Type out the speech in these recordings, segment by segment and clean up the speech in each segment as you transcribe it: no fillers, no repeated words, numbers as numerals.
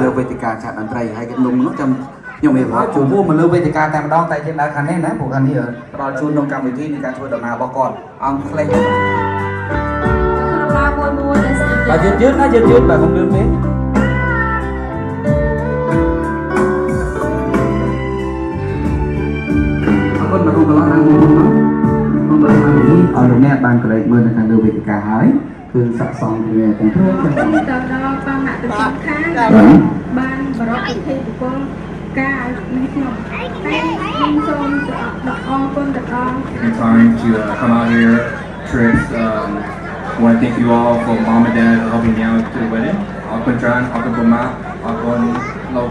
លើវេទិកាឆាតតន្ត្រីហើយខ្ញុំនោះខ្ញុំមានប្រវត្តិជួបមកលើវេទិកាតែម្ដងតែជាដើរខាងនេះណាព្រោះខាងនេះផ្ដល់ជូនក្នុងកម្មវិធីនៃការធ្វើដំណើររបស់គាត់អង្គផ្លេចបាទយឺតណាយឺតបាទខ្ញុំលឿនពេកអរគុណមករូបកន្លងណាមួយមកបងប្អូននេះអរលោកអ្នកបានក្លែកមើលនៅខាងលើវេទិកាហើយគឺស័ក្តិសមគ្នាទាំងព្រមទាំងទៅដល់បងអ្នកទាំងខាងបានបរិបទពិធីបុគ្គលការនេះខ្ញុំតែខ្ញុំសូមអរគុណទាំងអស់ Trying to come out here trips want to thank you all for mom and dad for helping me out to the wedding អរគុណច្រើនអរគុណបងម៉ាអរគុណលោក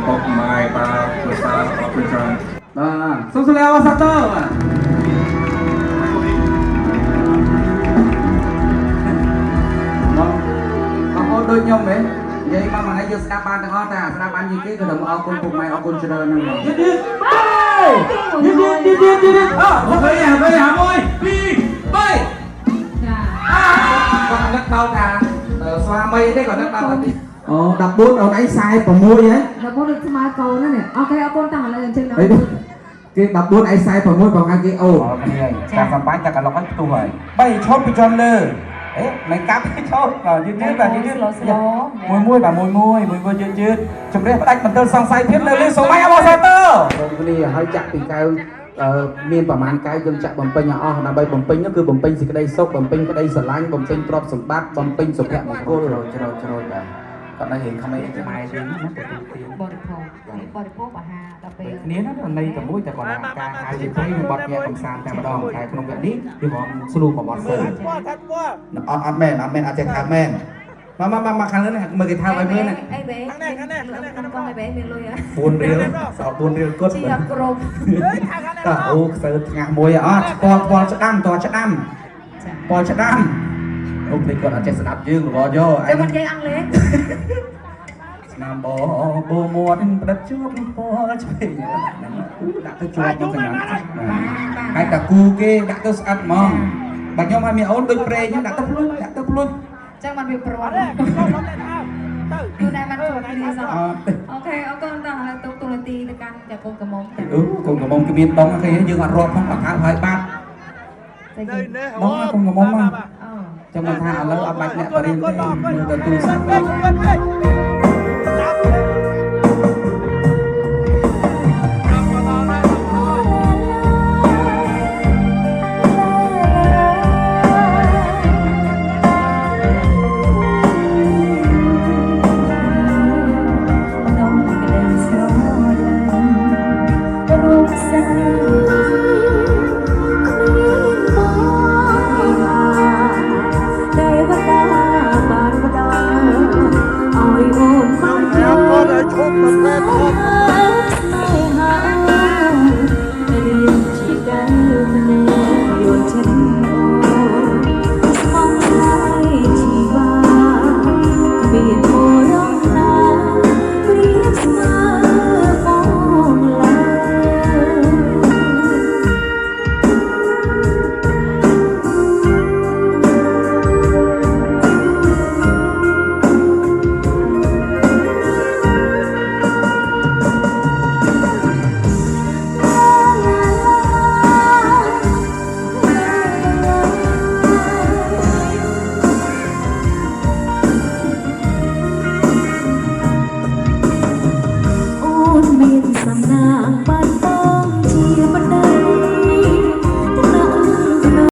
ពុកម៉ែប៉ាលោកសាអរគុណច្រើនបាទសូមស្វាគមន៍សាទរបាទដូចខ្ញុំហ៎និយាយមកថ្ងៃយើងស្ដាប់បានទាំងអស់តែស្ដាប់បានយីគេក៏ទៅអរគុណពុកម៉ែអរគុណច្រើនហ្នឹងយឺតអើហើយ1 2 3ចាគាត់នឹកដល់ថាស្វាមីទេគាត់នឹកដល់ថាអូ14អូនឯង46ហ៎14ដូចស្មើកូនហ្នឹងអូខេអរគុណតាំងឥឡូវអញ្ចឹងដល់គេ14ឯង46បងឯងគេអូតាមសម្បាញ់តែកន្លុកហ្នឹងផ្ទុះហើយ3ឈប់ពីចំលើអេមិនកាប់ទេឈប់បាទយឺតបាទយឺតមួយបាទមួយយឺតជំរះផ្ដាច់បន្ទិលសង្ស័យភាពនៅលើសូមឲ្យអបអរសាទរបងគ្នាហើយចាក់ពីកៅមានប្រមាណកៅយើងចាក់បំពេញឲ្យអស់ដើម្បីបំពេញនោះគឺបំពេញសេចក្តីសុខបំពេញក្តីស្រឡាញ់បំពេញទ្រព្យសម្បត្តិបំពេញសុភមង្គលច្រោយបាទគាត់នៅរៀងក្មេងខ្មែរយើងណាទទួលទានបរិភោគអាហារដល់ពេលគ្នាណានៃតែមួយតែគាត់ការហៅជាព្រៃឬបត់ញាក់កំសាន្តតែម្ដងតែក្នុងវគ្គនេះគឺបងស្រួលរបស់សិស្សអត់មែនអត់ចេះថាមែនមកខាងលើនេះមើលគេថាឲ្យមើលណាអីបែខាងនេះកងអីបែមានលុយ4រៀលសល់4រៀលគត់ជាក្រុមតើអូខ្សើថ្ងាស់មួយអត់ស្គាល់ស្ដាំតឆ្ដាំ ปอชะดามโอ้เพลงก่อนอาจจะสนับยืงหรือบ่ย่อไอ้มันยังอังเล็กนามบ่โบมวนประจวบปอช่วยดักตัวจวบมันขนาดไอ้ตะกูเกดักตัวสะอาดมองบางยามมีเอาโดยเปรย์ดักตัวพลุนจังมันมีประวัติดูได้มันจบดีสักโอเคเอาก่อนต่างแล้วตัวตีในการจากกงกระมงกงกระมงก็มีตรงอะไรยืงอัดรอบของปากกาหอยบาทน้องกงกระมงมาจะมาทานแล้วเอาใบเนี่ยปริ้นมือตัวตู้